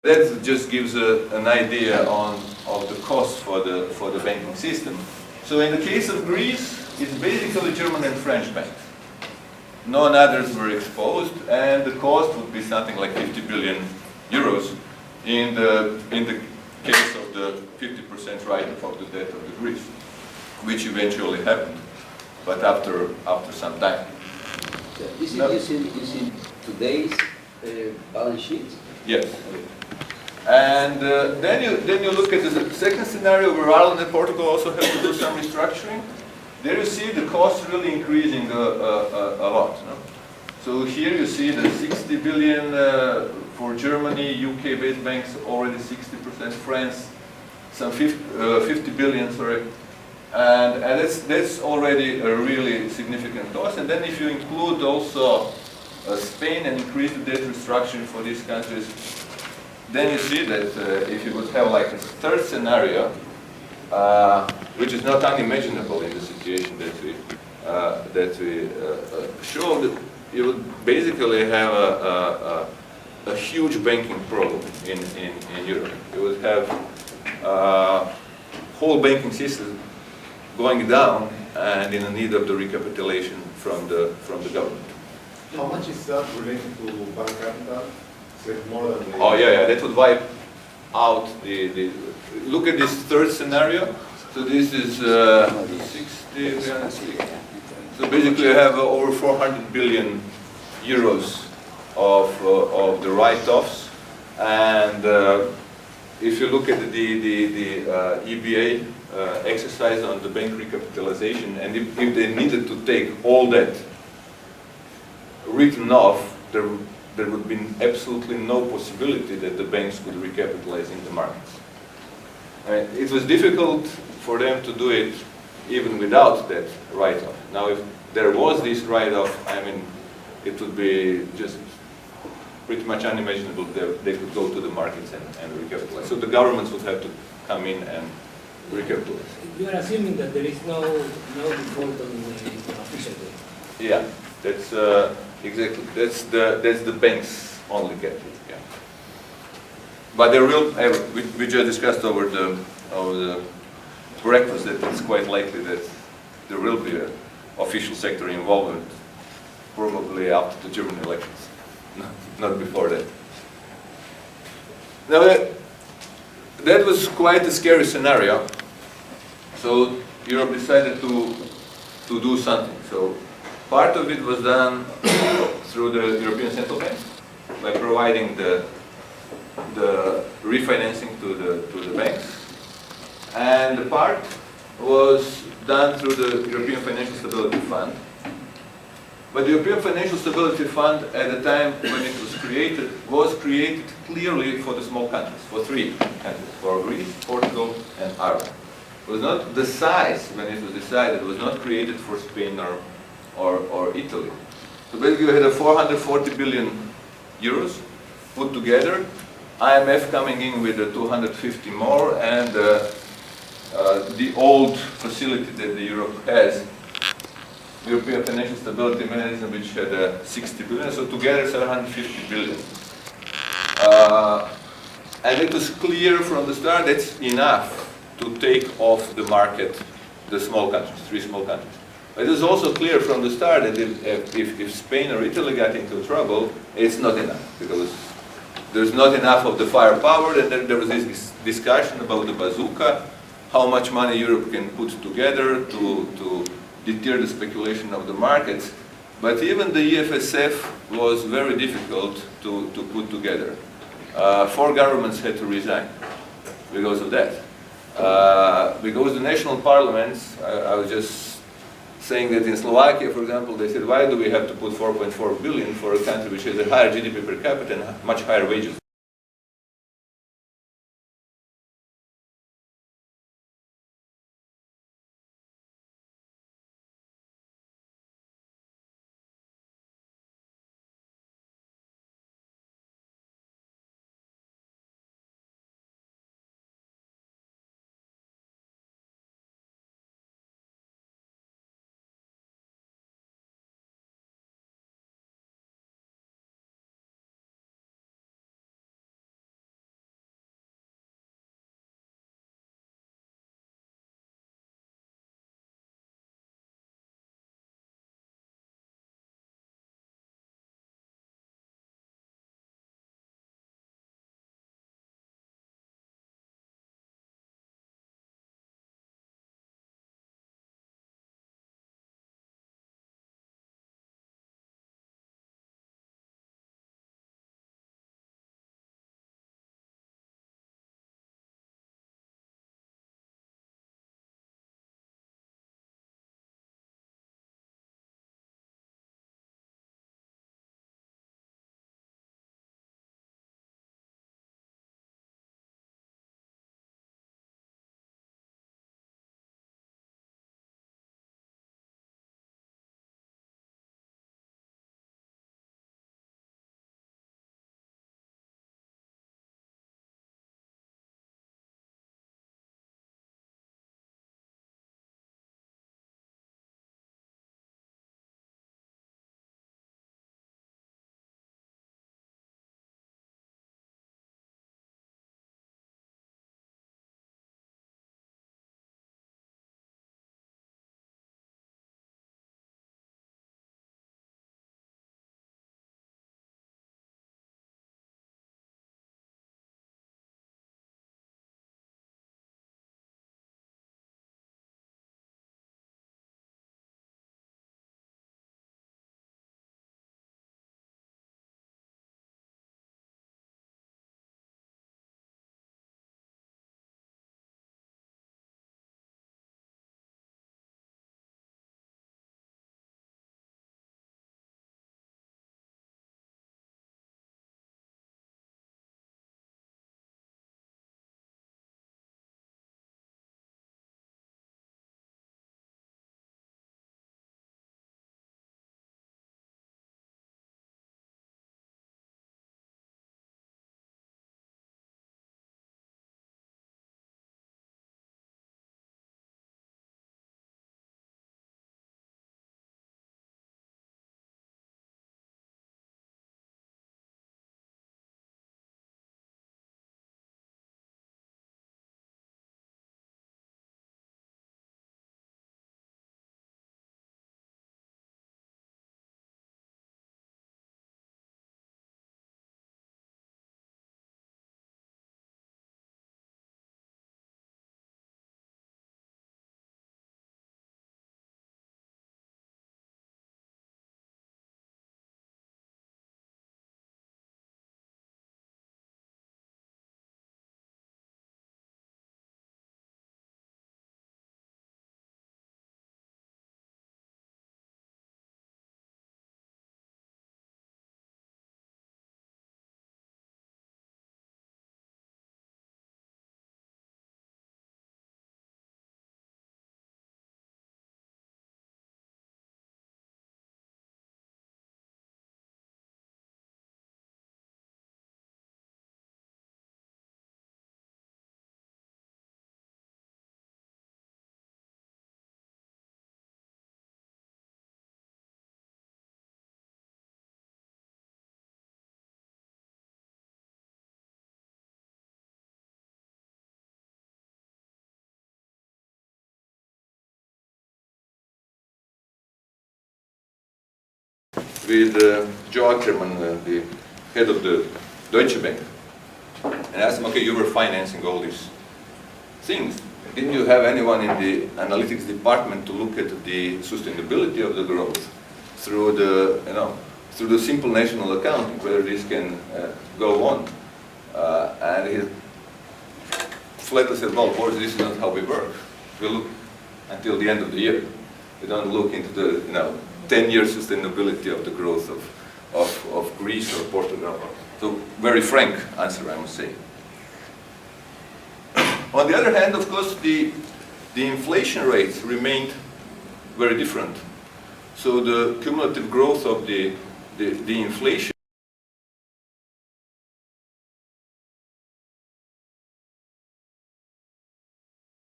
That just gives an idea of the cost for the banking system. So in the case of Greece, it's basically German and French banks. None others were exposed, and the cost would be something like 50 billion euros in the case of the 50% write-off of the debt of the Greece, which eventually happened, but after some time. So this is using today's balance sheet? Yes. And then you look at the second scenario where Ireland and Portugal also have to do some restructuring. There you see the cost really increasing a lot. No? So here you see the 60 billion for Germany, UK-based banks already 60%, France some 50 billion, sorry. And that's already a really significant cost. And then if you include also Spain and increase the debt restructuring for these countries, then you see that if you would have like a third scenario, which is not unimaginable in the situation that we showed, you would basically have a huge banking problem in Europe. You would have whole banking system going down and in need of the recapitalization from the government. How much is that related to bank capital? Is it more than the... Oh yeah, that would wipe out the look at this third scenario. So this is 60. So basically, you have over 400 billion euros of the write-offs, and if you look at the EBA exercise on the bank recapitalization, and if they needed to take all that written off, there would be absolutely no possibility that the banks could recapitalize in the markets. I mean, it was difficult for them to do it even without that write-off. Now, if there was this write-off, I mean, it would be just pretty much unimaginable that they could go to the markets and recapitalize. So the governments would have to come in and recapitalize. You are assuming that there is no default on the official way. Yeah, that's exactly. That's the banks only get it. Yeah. But there will. We just discussed over the breakfast that it's quite likely that there will be an official sector involvement, probably after the German elections, not before that. Now that was quite a scary scenario. So Europe decided to do something. So part of it was done through the European Central Bank by providing the refinancing to the banks, and the part was done through the European Financial Stability Fund. But the European Financial Stability Fund, at the time when it was created clearly for the small countries, for three countries, for Greece, Portugal, and Ireland. It was not the size, when it was decided, it was not created for Spain or Italy. So basically you had a 440 billion euros put together, IMF coming in with a 250 more, and the old facility that the Europe has, European Financial Stability Mechanism, which had 60 billion, so together 750 billion. And it was clear from the start that's enough to take off the market the small countries, three small countries. But it was also clear from the start that if Spain or Italy got into trouble, it's not enough, because there's not enough of the firepower, and there was this discussion about the bazooka, how much money Europe can put together to deter the speculation of the markets. But even the EFSF was very difficult to put together. 4 governments had to resign because of that. Because the national parliaments, I was just saying that in Slovakia, for example, they said, why do we have to put 4.4 billion for a country which has a higher GDP per capita and much higher wages? with Joe Ackerman, the head of the Deutsche Bank, and asked him, okay, you were financing all these things. Didn't you have anyone in the analytics department to look at the sustainability of the growth through the, through the simple national accounting, whether this can go on? And he flatly said, well, Boris, this is not how we work. We look until the end of the year. We don't look into the 10-year sustainability of the growth of Greece or Portugal. So very frank answer, I must say. On the other hand, of course, the inflation rates remained very different. So the cumulative growth of the inflation